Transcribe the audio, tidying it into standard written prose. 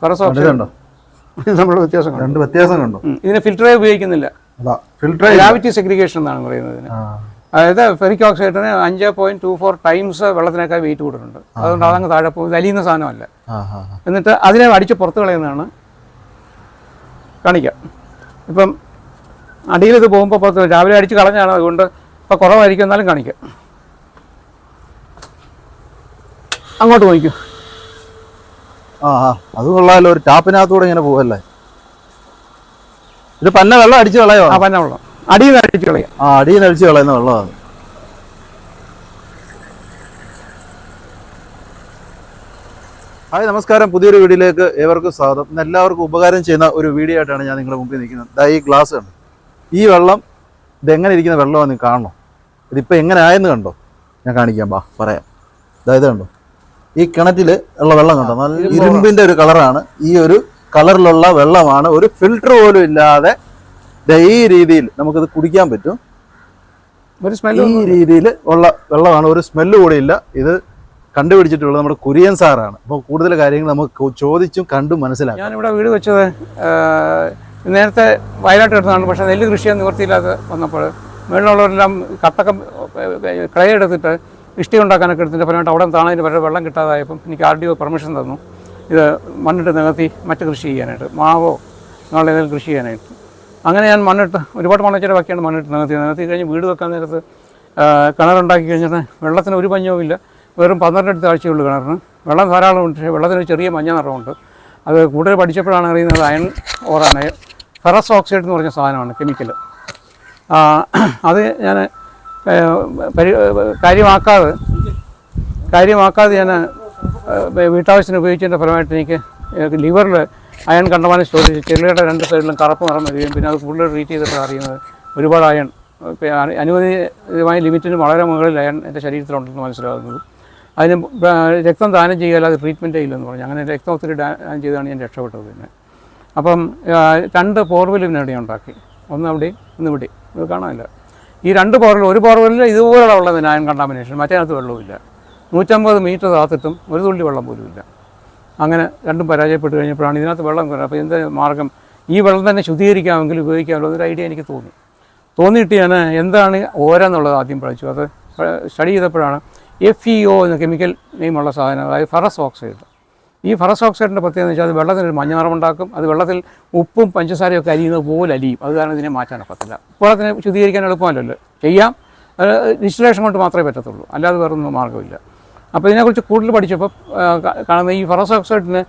Ferrous oxide നമ്മൾ വ്യത്യാസം കണ്ടു. ഇതിന് ഫിൽറ്ററേ ഉപയോഗിക്കുന്നില്ല. ഗ്രാവിറ്റി സെഗ്രിഗേഷൻ എന്നാണ് പറയുന്നത് ഇതിന്. അതായത് ഫെറിക് ഓക്സൈഡിന് 5.24 ടൈംസ് വെള്ളത്തിനേക്കാൾ വെയിറ്റ് കൂടുതലുണ്ട്. അതുകൊണ്ട് അതങ്ങ് താഴെ പോകും. ഇത് അലിയുന്ന സാധനമല്ല. എന്നിട്ട് അതിനെ അടിച്ച് പുറത്ത് കളയുന്നതാണ് കാണിക്കുക. ഇപ്പം അടിയിൽ ഇത് പോകുമ്പോൾ പുറത്ത് രാവിലെ അടിച്ച് കളഞ്ഞാണ്, അതുകൊണ്ട് ഇപ്പം കുറവായിരിക്കും, എന്നാലും കാണിക്കുക. അങ്ങോട്ട് നോക്കൂ. അത് കൊള്ളാമല്ലോ. ഒരു ടാപ്പിനകത്തൂടെ ഇങ്ങനെ പോവല്ലേ. ഇത് പന്ന വെള്ളം അടിച്ച് കളയോ? പന്ന വെള്ളം അടിയിൽ നിന്ന് അടിച്ച് കളയാം. അടിയിൽ നിന്ന് അടിച്ച് കളയുന്ന വെള്ളമാണ്. ഹായ്, നമസ്കാരം. പുതിയൊരു വീഡിയോയിലേക്ക് ഏവർക്കും സ്വാഗതം. ഇന്ന് എല്ലാവർക്കും ഉപകാരം ചെയ്യുന്ന ഒരു വീഡിയോ ആയിട്ടാണ് ഞാൻ നിങ്ങളുടെ മുമ്പിൽ നിൽക്കുന്നത്. ഈ ഗ്ലാസ് കണ്ടോ? ഈ വെള്ളം ഇതെങ്ങനെ ഇരിക്കുന്ന വെള്ളമാണ് നിങ്ങൾ കാണണം. ഇതിപ്പോൾ എങ്ങനെ ആയെന്ന് കണ്ടോ? ഞാൻ കാണിക്കാം, പറയാം. അതായത് കണ്ടോ, ഈ കിണറ്റിൽ ഉള്ള വെള്ളം കണ്ടോ? നല്ല ഇരുമ്പിൻ്റെ ഒരു കളറാണ്. ഈ ഒരു കളറിലുള്ള വെള്ളമാണ്. ഒരു ഫിൽറ്റർ പോലും ഇല്ലാതെ ഈ രീതിയിൽ നമുക്കിത് കുടിക്കാൻ പറ്റും. ഈ രീതിയിൽ ഉള്ള വെള്ളമാണ്. ഒരു സ്മെല്ല് കൂടെ ഇല്ല. ഇത് കണ്ടുപിടിച്ചിട്ടുള്ളത് നമ്മുടെ കുര്യൻ സാറാണ്. അപ്പോൾ കൂടുതൽ കാര്യങ്ങൾ നമുക്ക് ചോദിച്ചും കണ്ടും മനസ്സിലാക്കാം. ഞാനിവിടെ വീട് വെച്ചത് നേരത്തെ വയനാട്ട് എടുത്തതാണ്. പക്ഷേ നെല്ല് കൃഷിയെ നിവൃത്തിയില്ലാതെ വന്നപ്പോൾ മേളിലുള്ളവരെല്ലാം കട്ടക്കം ക്ലേ എടുത്തിട്ട് ഇഷ്ടി ഉണ്ടാക്കാനൊക്കെ എടുത്തിട്ട് പരമായിട്ട് അവിടെ താണതിന് പകരം വെള്ളം കിട്ടാതായപ്പം എനിക്ക് RDO പെർമിഷൻ തന്നു ഇത് മണ്ണിട്ട് നികത്തി മറ്റ് കൃഷി ചെയ്യാനായിട്ട്, മാവോ അങ്ങനെയുള്ള ഏതെങ്കിലും കൃഷി ചെയ്യാനായിട്ട്. അങ്ങനെ ഞാൻ മണ്ണിട്ട് ഒരുപാട് മണ്ണിച്ചിട്ട് ബാക്കിയാണ് മണ്ണിട്ട് നികത്തി കഴിഞ്ഞ് വീട് വെക്കാൻ നേരത്ത് കിണറുണ്ടാക്കി കഴിഞ്ഞിട്ട് വെള്ളത്തിന് ഒരു പഞ്ഞവും ഇല്ല. വെറും 12 അടി താഴ്ചയുള്ളൂ കിണറിന്. വെള്ളം ധാരാളമുണ്ട്. പക്ഷേ വെള്ളത്തിന് ചെറിയ മഞ്ഞ നിറമുണ്ട്. അത് കൂടുതൽ പഠിച്ചപ്പോഴാണ് അറിയുന്നത് അയൺ ഓറാണ്. ഫെറസ് ഓക്സൈഡ് എന്ന് പറഞ്ഞ സാധനമാണ്, കെമിക്കൽ. അത് ഞാൻ കാര്യമാക്കാതെ ഞാൻ വീട്ടാവശ്യത്തിന് ഉപയോഗിച്ചതിൻ്റെ ഫലമായിട്ട് എനിക്ക് ലിവറിൽ അയൺ കണ്ടമാനം സ്റ്റോർ ചെയ്ത് ചെറുകിട 2 സൈഡിലും കറുപ്പ് നിറം വരികയും പിന്നെ അത് കൂടുതൽ ട്രീറ്റ് ചെയ്തിട്ടാണ് അറിയുന്നത് ഒരുപാട് അയൺ അനുവദിതമായ ലിമിറ്റിന് വളരെ മുകളിൽ അയൺ എൻ്റെ ശരീരത്തിലുണ്ടെന്ന് മനസ്സിലാകുന്നത്. അതിന് രക്തം ദാനം ചെയ്യാതെ അത് ട്രീറ്റ്മെൻറ്റേ ഇല്ലെന്ന് പറഞ്ഞു. അങ്ങനെ രക്തം ഒത്തിരി ദാനം ചെയ്താണ് ഞാൻ രക്ഷപ്പെട്ടത്. പിന്നെ അപ്പം 2 പോർവെല്ലും ഞാൻ ഉണ്ടാക്കി. ഒന്ന് അവിടെ ഒന്ന് ഇവിടെ. ഇത് കാണാനില്ല. ഈ 2 പോർവെൽ, ഒരു പോർവെല്ലിൽ ഇതുപോലുള്ള ഉള്ളതിന് അയൺ കണ്ടാമിനേഷൻ, മറ്റേനകത്ത് വെള്ളവുമില്ല. 150 മീറ്റർ താത്തിട്ടും ഒരു തുള്ളി വെള്ളം പോലും ഇല്ല. അങ്ങനെ രണ്ടും പരാജയപ്പെട്ട് കഴിഞ്ഞപ്പോഴാണ് ഇതിനകത്ത് വെള്ളം കുറവ്. അപ്പോൾ ഇതിൻ്റെ മാർഗ്ഗം ഈ വെള്ളം തന്നെ ശുദ്ധീകരിക്കാമെങ്കിൽ ഉപയോഗിക്കാമല്ലോ എന്നൊരു ഐഡിയ എനിക്ക് തോന്നിയിട്ട് ഞാൻ എന്താണ് ഓരെന്നുള്ളത് ആദ്യം പഠിച്ചു. അത് സ്റ്റഡി ചെയ്തപ്പോഴാണ് FeO എന്ന കെമിക്കൽ നെയിമുള്ള സാധനം, അതായത് ഫെറസ് ഓക്സൈഡ്. ഈ ഫെറസ് ഓക്സൈഡിൻ്റെ പ്രത്യേകത എന്ന് വെച്ചാൽ അത് വെള്ളത്തിനൊരു മഞ്ഞ നിറമുണ്ടാക്കും. അത് വെള്ളത്തിൽ ഉപ്പും പഞ്ചസാരയൊക്കെ അരിയുന്നത് പോലെ അലിയും. അത് കാരണം ഇതിനെ മാറ്റാനൊക്കത്തില്ല. വെള്ളത്തിനെ ശുദ്ധീകരിക്കാൻ എളുപ്പമല്ലല്ലോ. ചെയ്യാം, ഡിസ്റ്റിലേഷൻ കൊണ്ട് മാത്രമേ പറ്റത്തുള്ളൂ, അല്ലാതെ വേറൊന്നും മാർഗ്ഗമില്ല. അപ്പോൾ ഇതിനെക്കുറിച്ച് കൂടുതൽ പഠിച്ചപ്പോൾ കാണുന്ന ഈ ഫെറസ് ഓക്സൈഡിന്